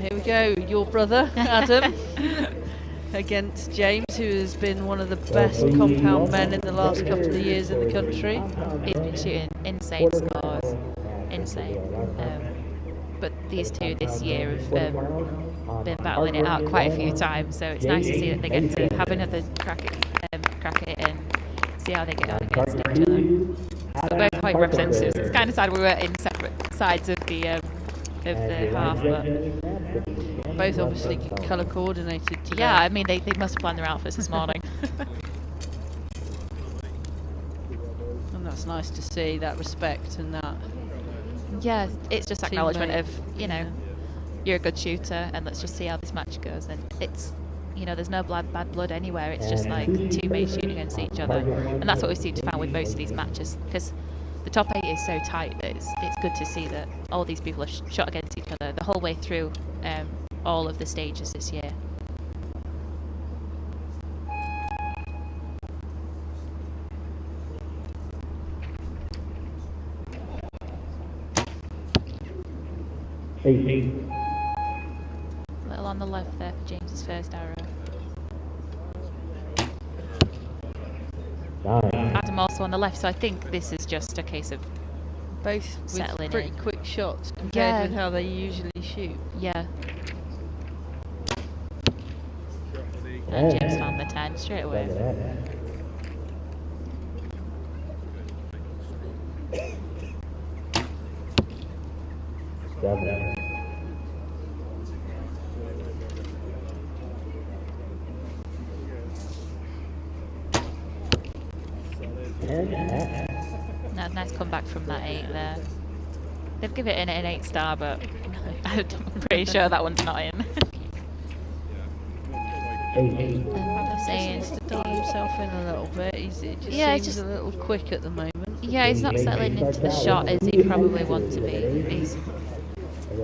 here we go. Your brother, Adam, against James, who has been one of the best compound men in the last couple of years in the country. He's been shooting insane scores, insane. But these two this year have been battling it out quite a few times, so it's nice to see that they get to have another crack at it and see how they get on against each other. But both quite representatives. It's kind of sad we were in separate sides of the half, but both obviously colour coordinated today. yeah, I mean they must have planned their outfits this morning. And that's nice to see, that respect and that. Yeah, it's just acknowledgement Teammate. of, you know, you're a good shooter and let's just see how this match goes. And it's, you know, there's no bad blood anywhere. It's just like two mates shooting against each other. And that's what we seem to find with most of these matches, because the top 8 is so tight that it's good to see that all these people have shot against each other the whole way through all of the stages this year. Eight. Little on the left there for James's first arrow. 9. Adam also on the left, so I think this is just a case of Both settling with pretty in. quick shots compared Yeah. with how they usually shoot. Yeah. And James found the 10 straight away. 7. Nice comeback from that 8 there. They've given it an 8-star, but I'm pretty sure that one's not in. They're saying, Just to dial himself in a little bit. It just Yeah, seems it's just- a little quick at the moment. yeah, he's not settling into the shot as he probably wants to be.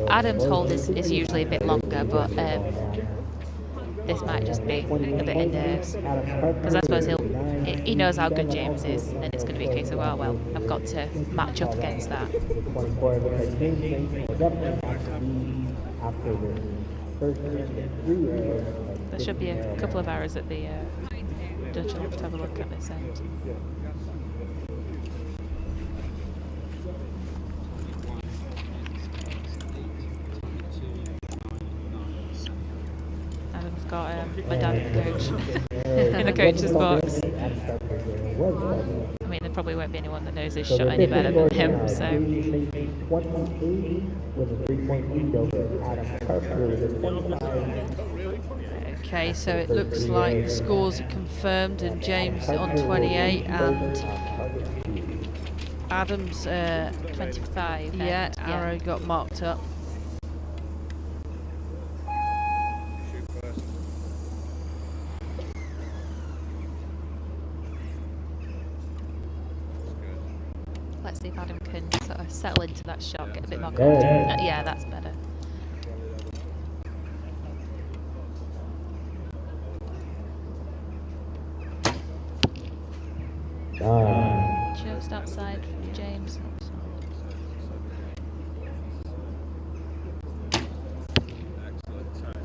Adam's hold is usually a bit longer, but this might just be a bit of nerves. Because I suppose he knows how good James is, and it's going to be a case of, oh, well, I've got to match up against that. There should be a couple of arrows at the Dutch. I'll have to have a look at this end. Adam's got my dad in the coach, in the coach's box. I mean, there probably won't be anyone that knows his shot any better than him, so. Okay, so it looks like the scores are confirmed, and James on 28 and Adam's 25. yeah, and, arrow got marked up. Let's see if Adam can sort of settle into that shot, get a bit more confident. Yeah, that's better. Just outside from James.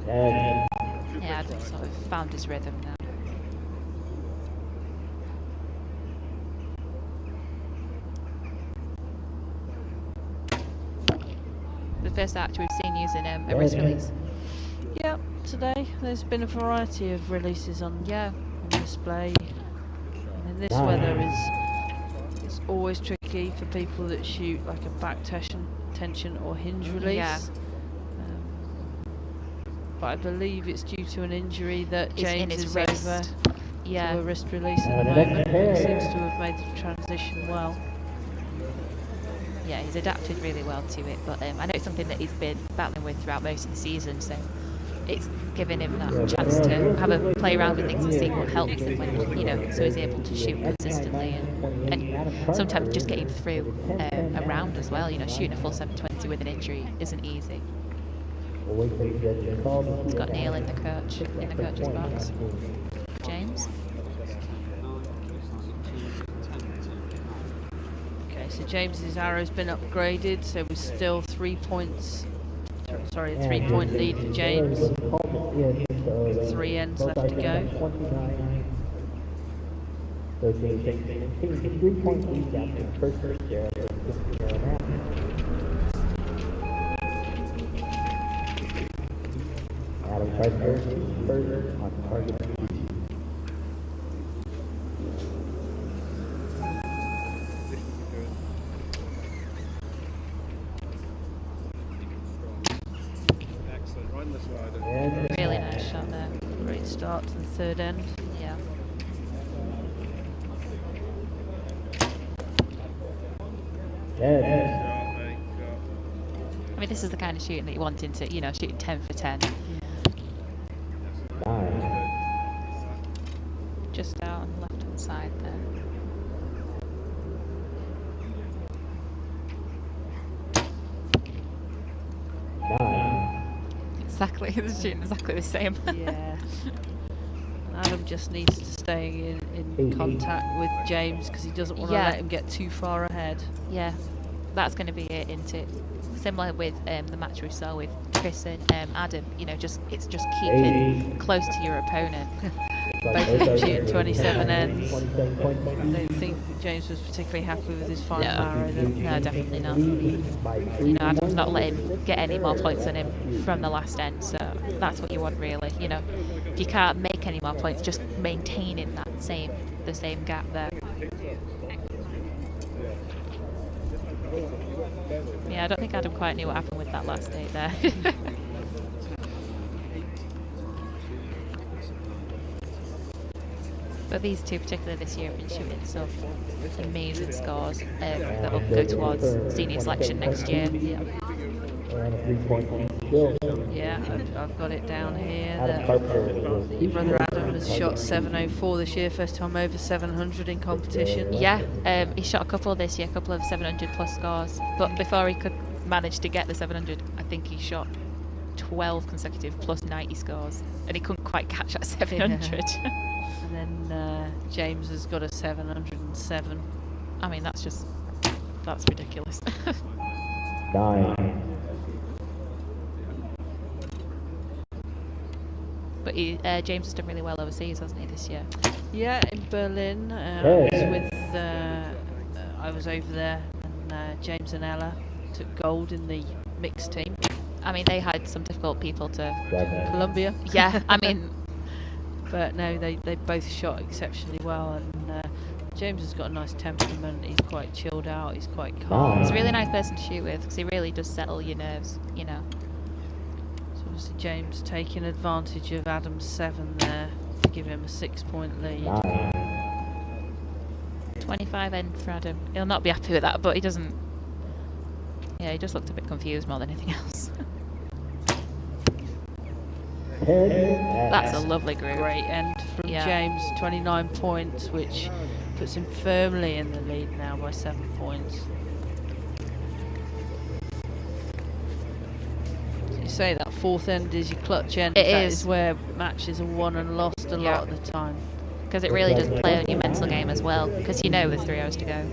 Yeah, Adam sort of found his rhythm now. The first archer we've seen using a wrist release. Yep, today there's been a variety of releases on display. And this weather is always tricky for people that shoot like a back tension or hinge release. Yeah. But I believe it's due to an injury that It's in James his is wrist. over Yeah. to a wrist release at the moment. He seems to have made the transition well. Yeah, he's adapted really well to it, but I know it's something that he's been battling with throughout most of the season, so it's given him that chance to have a play around with things and see what helps him when, you know, so he's able to shoot consistently and sometimes just getting through a round as well. You know, shooting a full 720 with an injury isn't easy. He's got Neil in the coach's box. James. Okay, so James's arrow's been upgraded, so we're still 3 points sorry, a 3-point lead for James. 3 ends left to go. So James taking 3-point lead after the first share of the round. Adam Price further on target. Really nice shot there. Great start to the third end. Yeah. I mean, this is the kind of shooting that you want into, you know, shooting 10 for 10. Just out on the left hand side there. Exactly, they're shooting exactly the same. Yeah. Adam just needs to stay in contact with James because he doesn't want to let him get too far ahead. Yeah, that's going to be it, isn't it? Similar with the match we saw with Chris and Adam, you know, it's just keeping close to your opponent. Both of them shooting 27 ends. I don't think James was particularly happy with his final arrow. No, definitely not. You know, Adam's not letting him get any more points than him from the last end, so that's what you want really. You know, if you can't make any more points, just maintaining the same gap there. Yeah, I don't think Adam quite knew what happened with that last 8 there. But these two, particularly this year, have been shooting some amazing scores that will go towards senior selection next year. Yeah, I've got it down here that your brother Adam has shot 704 this year, first time over 700 in competition. Yeah, he shot a couple this year, a couple of 700 plus scores. But before he could manage to get the 700, I think he shot 12 consecutive plus 90 scores, and he couldn't quite catch that 700. Yeah. And then James has got a 707. I mean, that's ridiculous. 9. But James has done really well overseas, hasn't he, this year? Yeah, in Berlin. I was over there, and James and Ella took gold in the mixed team. I mean, they had some difficult people to... Colombia. Yeah, I mean... But no, they both shot exceptionally well, and James has got a nice temperament. He's quite chilled out. He's quite calm. He's a really nice person to shoot with because he really does settle your nerves, you know. So obviously James taking advantage of Adam's 7 there to give him a 6-point lead. 25 end for Adam. He'll not be happy with that, but he doesn't. Yeah, he just looked a bit confused more than anything else. That's a lovely group. Great end from James, 29 points, which puts him firmly in the lead now by 7 points. So you say that 4th end is your clutch end. It is where matches are won and lost a lot of the time. Because it really does play on your mental game as well, because you know with 3 hours to go.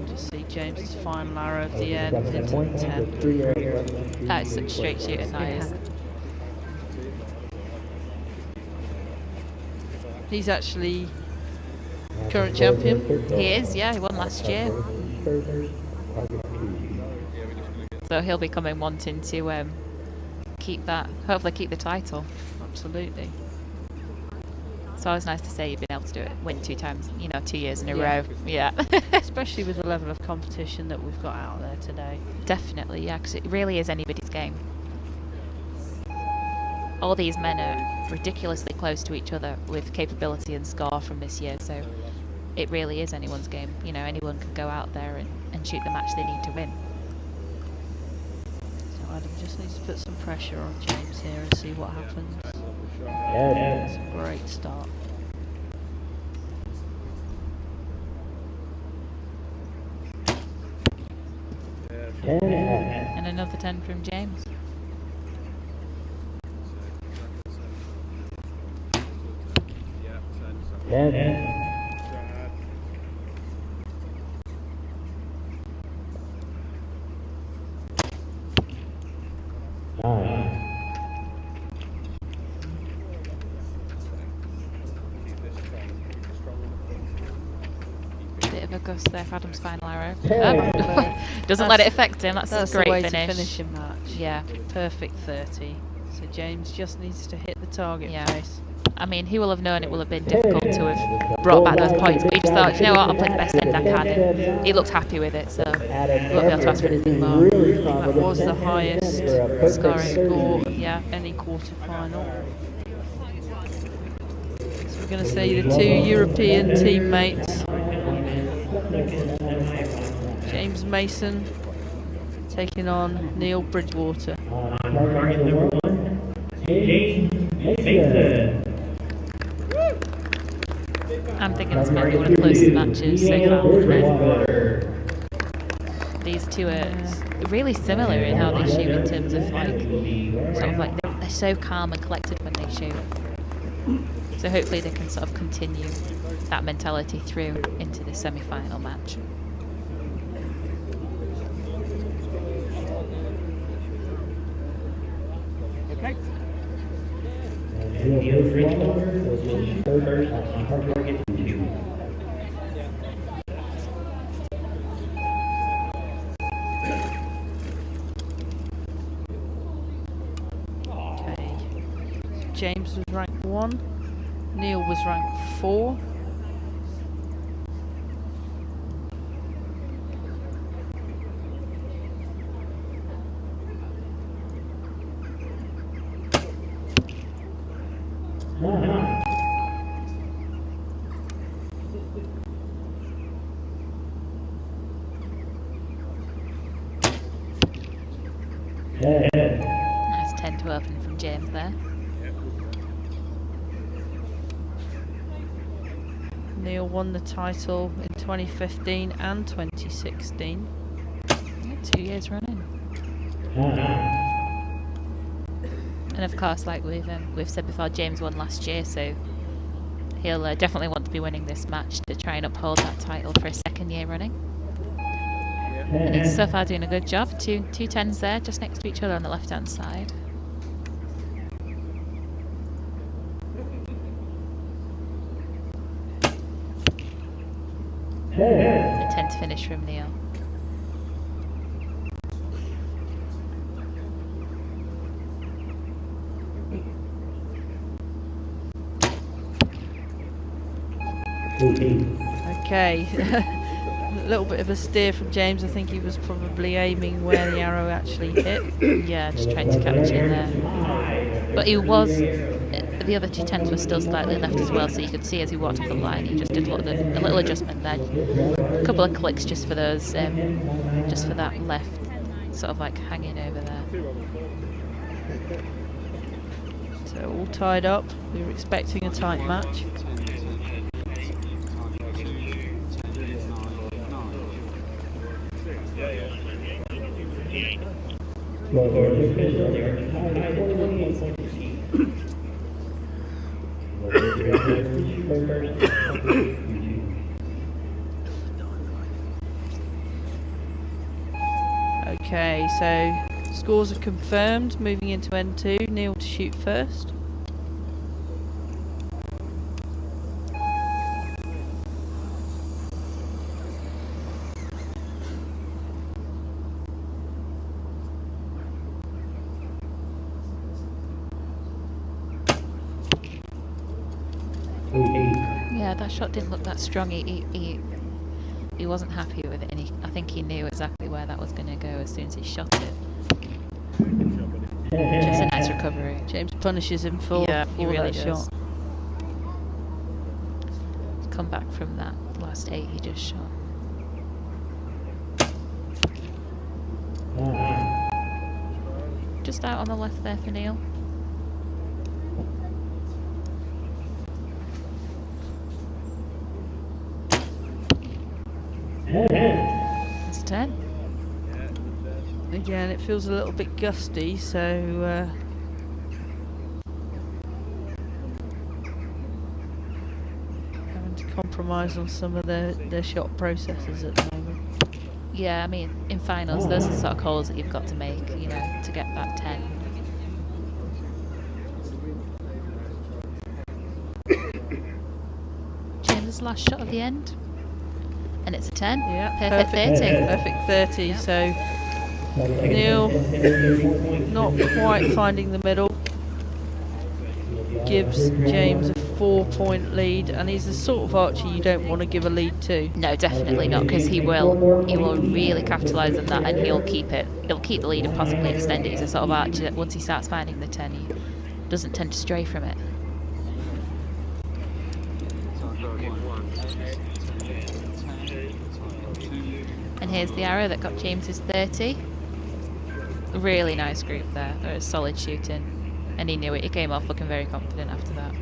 Just see James's final arrow of the end into the 10. That is such straight shooting, that is. He's actually current champion. He is, yeah, he won last year. So he'll be coming wanting to keep that, hopefully keep the title. Absolutely. It's always nice to say you've been able to do it, win 2 times, you know, 2 years in a row. Yeah. Especially with the level of competition that we've got out there today. Definitely, yeah, because it really is anybody's game. All these men are ridiculously close to each other with capability and score from this year, so it really is anyone's game. You know, anyone can go out there and shoot the match they need to win. So Adam just needs to put some pressure on James here and see what happens. It's a great start. And another 10 from James. bit of a gust there for Adam's final arrow. Yeah. Doesn't let it affect him. That's a That's great the way finish. to finish a match. Yeah. Perfect 30. So James just needs to hit the target Yeah. face. I mean, he will have known it will have been difficult to have brought back those points, but he just thought, you know what, I'll play the best end I can, and he looked happy with it, so he won't be able to ask for anything more. That was the highest Scoring. score Yeah. of any quarter-final. So we're going to see the two European teammates, James Mason taking on Neil Bridgewater. James Mason. I'm thinking it's going to be one of the closest matches so far. These two are really similar in how they shoot in terms of they're so calm and collected when they shoot. So hopefully they can sort of continue that mentality through into the semi-final match. Okay. Neil Bridgewater was first on target 2. Okay. James was ranked 1. Neil was ranked 4. Nice 10 to open from James there. Neil won the title in 2015 and 2016. 2 years running. And of course, like we've said before, James won last year, so he'll definitely want to be winning this match to try and uphold that title for a second year running. And he's so far doing a good job. Two 10s there, just next to each other on the left-hand side. A 10 to finish from Neil. Okay. A little bit of a steer from James. I think he was probably aiming where the arrow actually hit. Yeah, just trying to catch it there. But he was, the other 2 10s were still slightly left as well, so you could see as he walked up the line, he just did a little adjustment there. A couple of clicks just for those, just for that left, sort of like hanging over there. So all tied up. We were expecting a tight match. Okay, so scores are confirmed. Moving into N2, Neil to shoot first. Yeah, that shot didn't look that strong. He wasn't happy with it, and I think he knew exactly where that was going to go as soon as he shot it. Just a nice recovery. James punishes him for he really that does. shot. Come back from that last 8 he just shot. Just out on the left there for Neil. It's 10. Again, it feels a little bit gusty, so having to compromise on some of their shot processes at the moment. Yeah, I mean, in finals, those are the sort of calls that you've got to make, you know, to get that 10. James' last shot at the end. And it's a 10. Yeah, Perfect 30. Perfect 30. Yep. So Neil not quite finding the middle. Gives James a 4-point lead, and he's the sort of archer you don't want to give a lead to. No, definitely not, because he will really capitalise on that, and he'll keep it. He'll keep the lead and possibly extend it. He's a sort of archer that once he starts finding the 10, he doesn't tend to stray from it. And here's the arrow that got James's 30. Really nice group there. There was solid shooting, and he knew it. He came off looking very confident after that.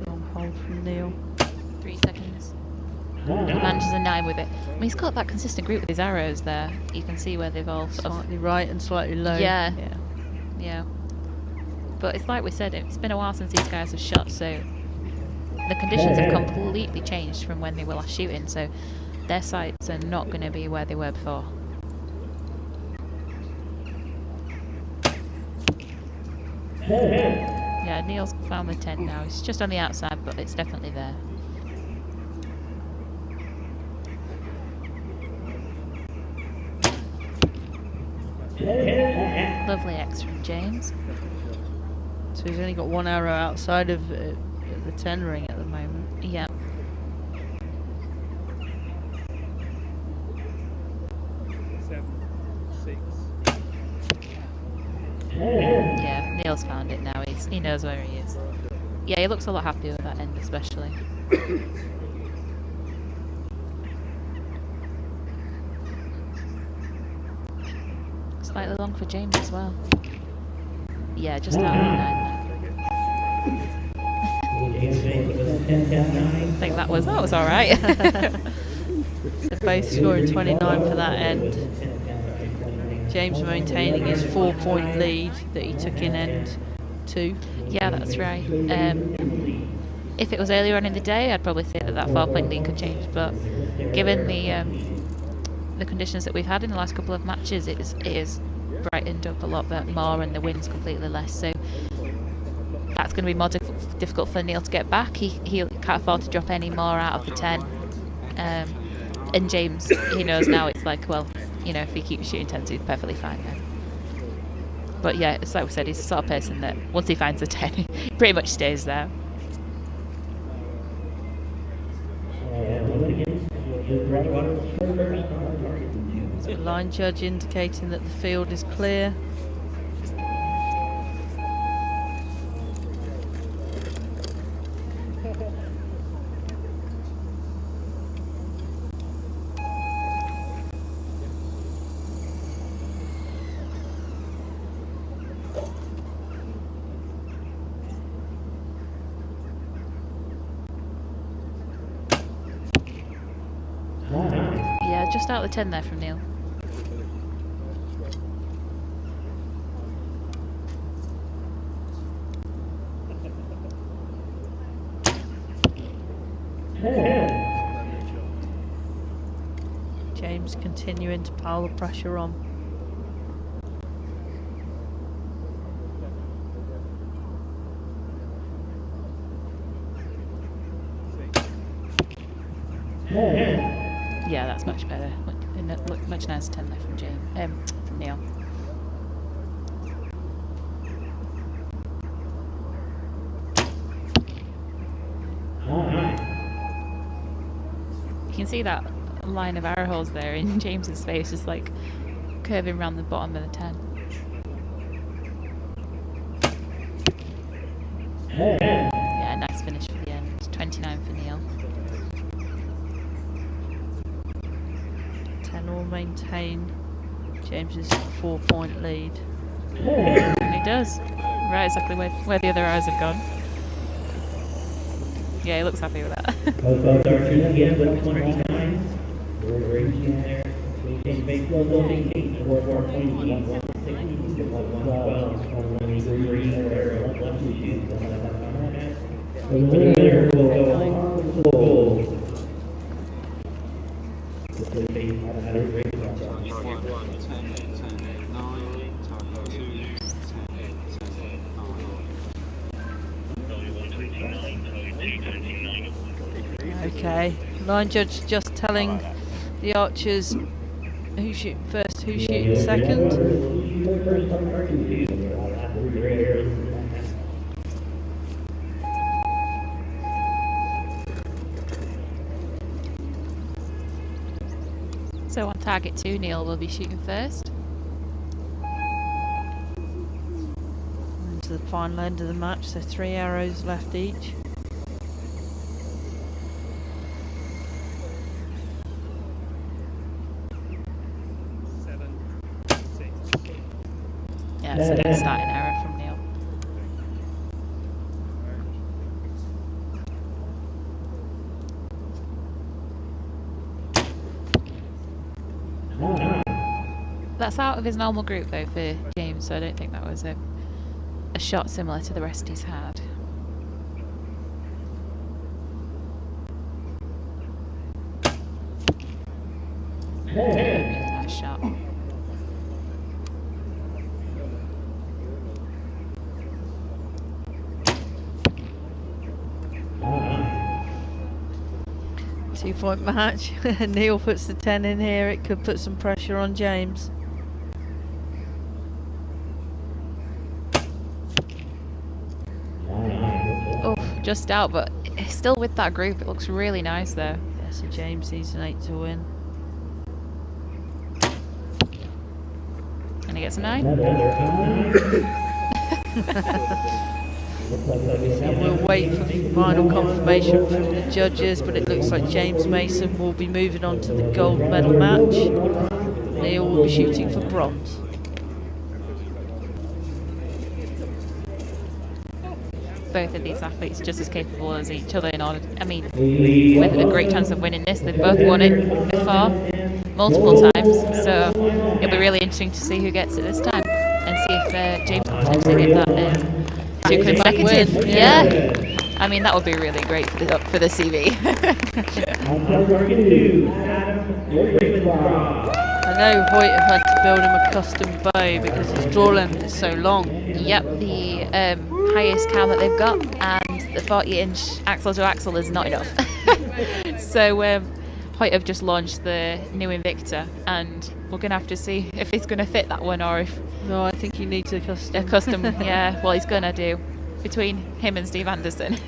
Long hold from Neil. 3 seconds. He manages a 9 with it. I mean, he's got that consistent group with his arrows there. You can see where they've all sort of... Slightly right and slightly low. Yeah. Yeah. But it's like we said, it's been a while since these guys have shot, so the conditions have completely changed from when they were last shooting, so their sights are not going to be where they were before. Yeah, Neil's found the 10 now. It's just on the outside, but it's definitely there. Lovely X from James. So he's only got one arrow outside of the 10 ring at the moment. Yeah. Yeah, Neil's found it now. He knows where he is. Yeah, he looks a lot happier with that end, especially. Slightly long for James as well. Yeah, just out of the 9. I think that was alright. So both scoring 29 for that end. James maintaining his 4-point lead that he took in end 2. Yeah, that's right. If it was earlier on in the day, I'd probably say that 4-point lead could change, but given the conditions that we've had in the last couple of matches, it is brightened up a lot more, and the wind's completely less, so that's going to be more difficult for Neil to get back. He can't afford to drop any more out of the 10, and James, he knows now, it's like, well, you know, if he keeps shooting 10s, he's perfectly fine then. But yeah, it's like we said, he's the sort of person that once he finds a 10, he pretty much stays there. So line judge indicating that the field is clear. Yeah, just out of the 10 there from Neil. James continuing to pile the pressure on. Yeah, that's much better. Much nicer 10 there from from Neil. You can see that line of arrow holes there in James's face, just like curving around the bottom of the 10. Yeah, nice finish for the end. 29 for Neil. 10 will maintain James's 4-point lead. And he does. right exactly where the other arrows have gone. Yeah, he looks happy with that. Both archers again with 29. We're reaching there. James Bates will go 18, 420, 160, 112, 123, there, 122, 111. The winner will go on gold. Target 1, 10, 10, 9, target 2, 10, 10, 9. Okay, line judge just telling the archers who shoot first, who shoot second. So on target 2, Neil will be shooting first. Into the final end of the match, so 3 arrows left each. Yeah, so that's starting error from Neil. That's out of his normal group though for James, so I don't think that was a shot similar to the rest he's had. Really nice shot. Two-point match. Neil puts the 10 in here. It could put some pressure on James. Oh, just out, but still with that group, it looks really nice there. Yeah, so James needs an 8 to win. And he gets a 9. And we'll wait for final confirmation from the judges, but it looks like James Mason will be moving on to the gold medal match. Neil will be shooting for bronze. Both of these athletes are just as capable as each other in order, I mean, with a great chance of winning this. They've both won it before, multiple times, so it'll be really interesting to see who gets it this time and see if James can potentially get that 2 consecutive. Win, yeah. I mean, that would be really great for the CV. I know Hoyt have had to build him a custom bow because his draw length is so long. Yep, the highest cam that they've got, and the 40-inch axle to axle is not enough. So Hoyt have just launched the new Invicta, and we're going to have to see if it's going to fit that one or if No, I think he needs a custom. a custom, yeah, well, he's going to do. Between him and Steve Anderson,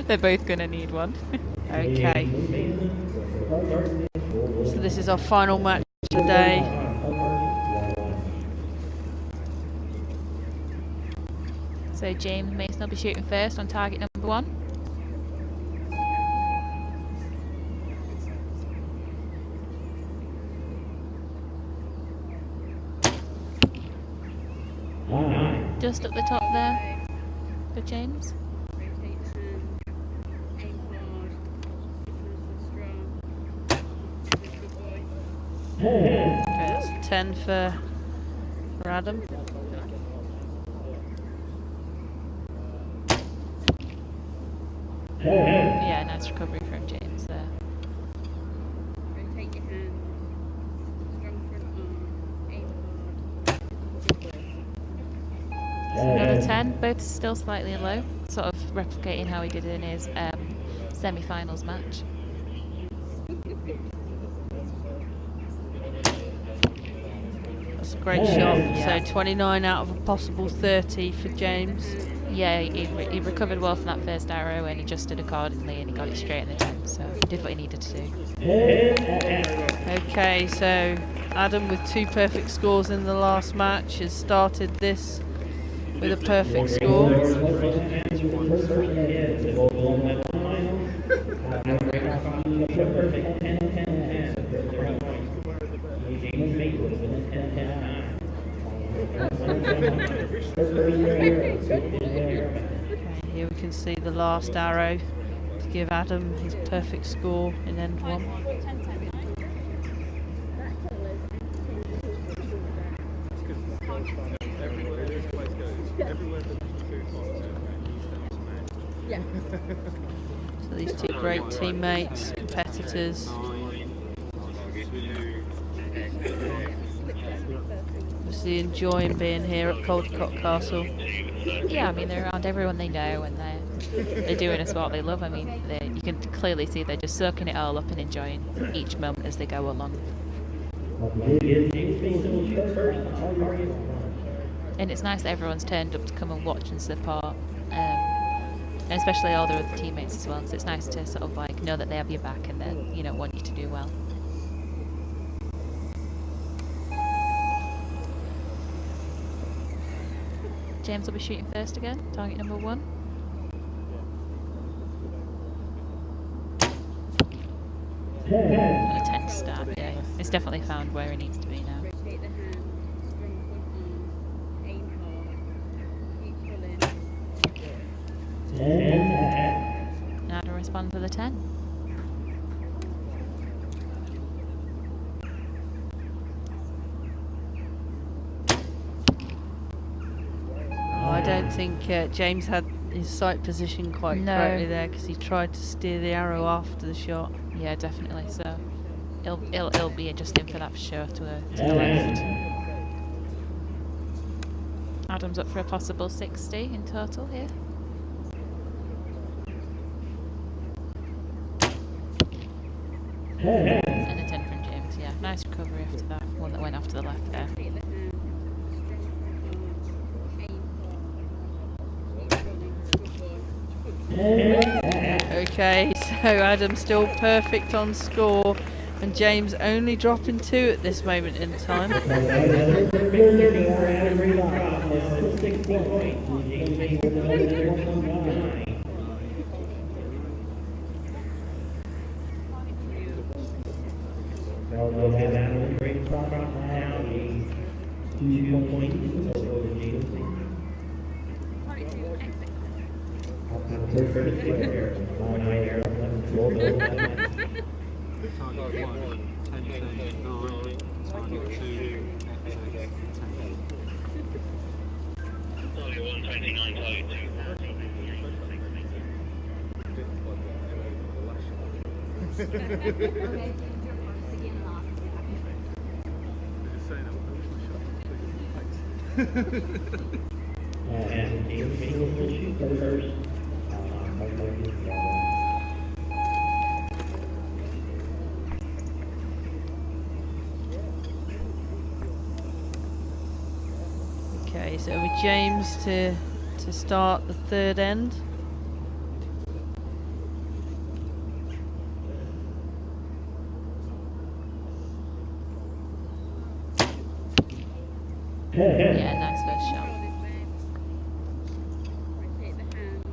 they're both going to need one. Okay. So this is our final match today. So James Mason will be shooting first on target number 1. Just at the top there for James. Okay, that's 10 for Adam. Yeah, nice recovery from James there. Rotate your hand. Strong front arm. Aim hard. Another 10, both still slightly low, sort of replicating how he did in his semi-finals match. That's a great shot. So 29 out of a possible 30 for James. Yeah, he recovered well from that first arrow and adjusted accordingly, and he got it straight in the 10, so he did what he needed to do. Okay, so Adam with 2 perfect scores in the last match has started this with a perfect score. Here we can see the last arrow to give Adam his perfect score in end one. Yeah. So these two great teammates, competitors. Obviously enjoying being here at Caldecott Castle. Yeah, I mean, they're around everyone they know and they're doing a sport they love. I mean, you can clearly see they're just soaking it all up and enjoying each moment as they go along. And it's nice that everyone's turned up to come and watch and support, and especially all their other teammates as well. So it's nice to sort of like know that they have your back and that, you know, want you to do well. James will be shooting first again, target number 1. A 10 start, yeah. It's definitely found where he needs to be now. Rotate the hands, strong front arm, aim hard, keep pulling. Now to respond for the 10. I don't think James had his sight position quite correctly there because he tried to steer the arrow after the shot. Yeah, definitely. So it'll be adjusting for that for sure to the left. Adam's up for a possible 60 in total here. And a 10 from James. Yeah, nice recovery after that one that went off to the left there. Rotate the hands, strong front arm, aim hard, keep pulling. Good boy. Okay, so Adam's still perfect on score and James only dropping 2 at this moment in time. Okay, so it'll be James to start the third end. Yeah, nice first shot. Rotate the hands,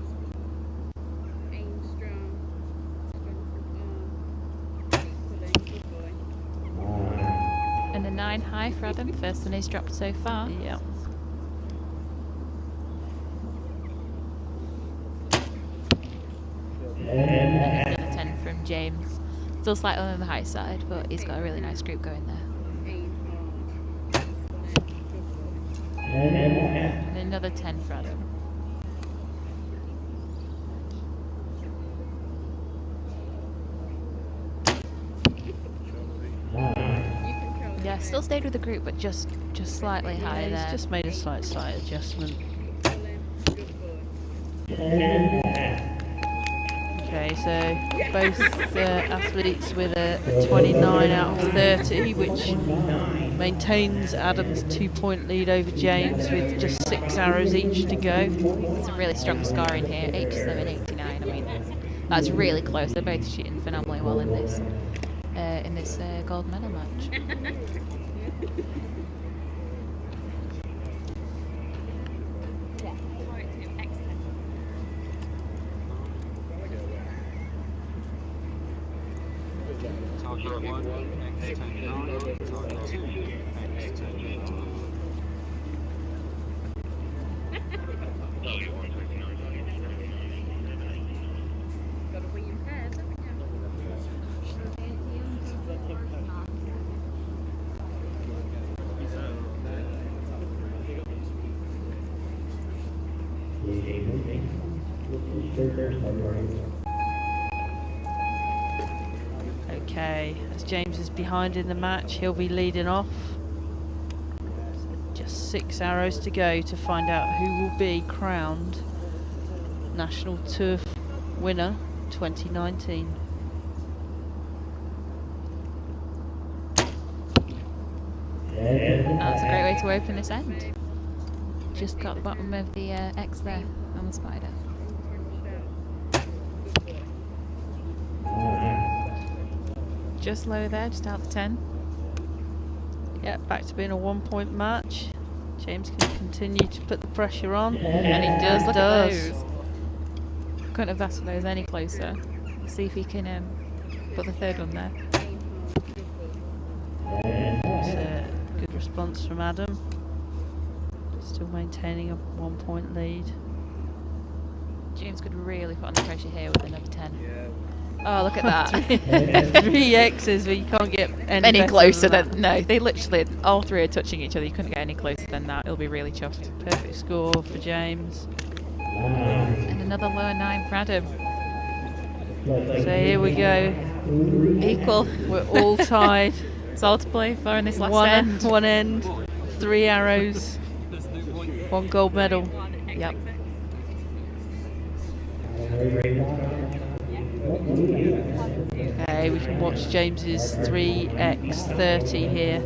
aim strong, strong front arm, keep pulling. Good boy. And a 9 high for Adam, first one he's dropped so far. Yeah. And a 10 from James. Still slightly on the high side, but he's got a really nice group going there. Aim hard. Good boy. And another 10 for Adam. Yeah, still stayed with the group, but just slightly high He's there. just made a slight adjustment. Good boy. Okay, so both athletes with a 29 out of 30, which maintains Adam's 2-point lead over James with just 6 arrows each to go. It's a really strong score in here, 87-89. I mean, that's really close. They're both shooting phenomenally well in this gold medal match. Target 1, X 10 9, target 2, X 10 9. Okay, as James is behind in the match, he'll be leading off. Just 6 arrows to go to find out who will be crowned National Turf winner 2019. That's a great way to open this end. Just got the bottom of the X there on the spider. Just low there, just out the 10. Yeah, back to being a 1-point match. James can continue to put the pressure on. And he does, look at those. Couldn't have asked for those any closer. See if he can put the third one there. That's a good response from Adam. Still maintaining a 1-point lead. James could really put on the pressure here with another 10. Oh, look at that. 3 X's, but you can't get any better closer than than no, they literally all three are touching each other. You couldn't get any closer than that. It'll be really chuffed. Perfect score for James. And another lower 9 for Adam. So here we go. Equal. We're all tied. It's all to play for in this last One end. end, 3 arrows, 1 gold medal. Yep. Okay, we can watch James's 3x30 here.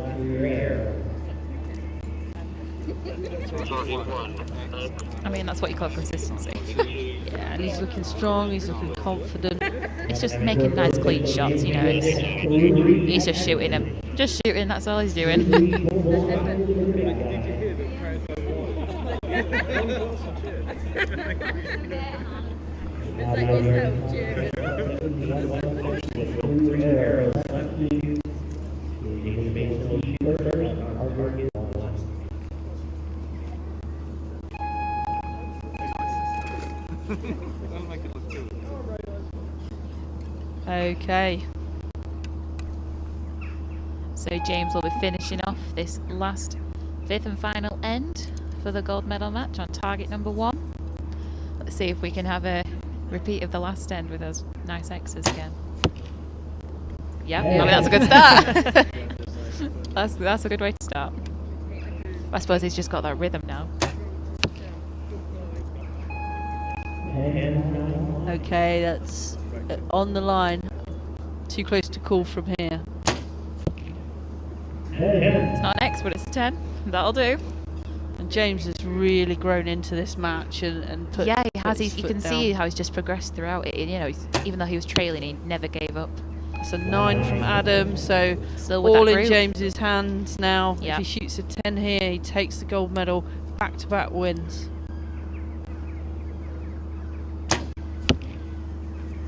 I mean, that's what you call consistency. Yeah, and he's looking strong, he's looking confident. It's just making nice clean shots, you know. He's just shooting them. Just shooting, that's all he's doing. Okay. So James will be finishing off this last 5th and final end for the gold medal match on target number 1. Let's see if we can have a repeat of the last end with those nice X's again. Yeah, I mean, that's a good start. that's a good way to start. I suppose he's just got that rhythm now. Okay, that's on the line. Too close to call from here. It's not an X, but it's a 10. That'll do. And James has really grown into this match and put. Yeah, he has. his You foot can down. see how he's just progressed throughout it. You know, even though he was trailing, he never gave up. It's a 9 from Adam, so Still with all that in groove. James's hands now. Yeah. If he shoots a 10 here, he takes the gold medal. Back-to-back wins.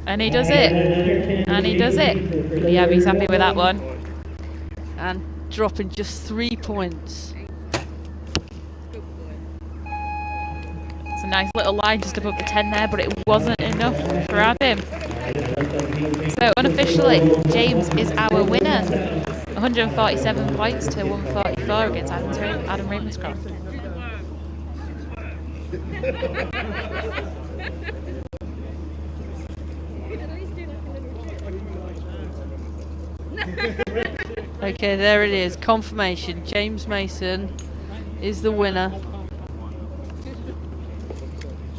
And he does it. And he does it. Yeah, he's happy with that one. And dropping just 3 points. It's a nice little line just above the 10 there, but it wasn't enough for Adam. So unofficially, James is our winner. 147 points to 144 against Adam Ravenscroft. Okay, there it is. Confirmation. James Mason is the winner.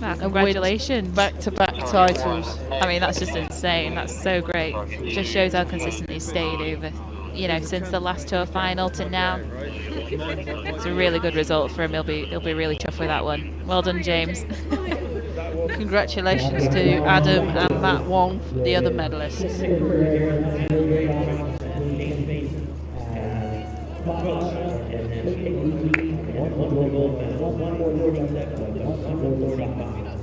Wow, congratulations. Back-to-back titles. I mean, that's just insane. That's so great. Just shows how consistent he's stayed over, you know, since the last tour final to now. It's a really good result for him. He'll be really chuffed with that one. Well done, James. Congratulations to Adam and Matt Wong, the other medalists. One more gold medal, 145.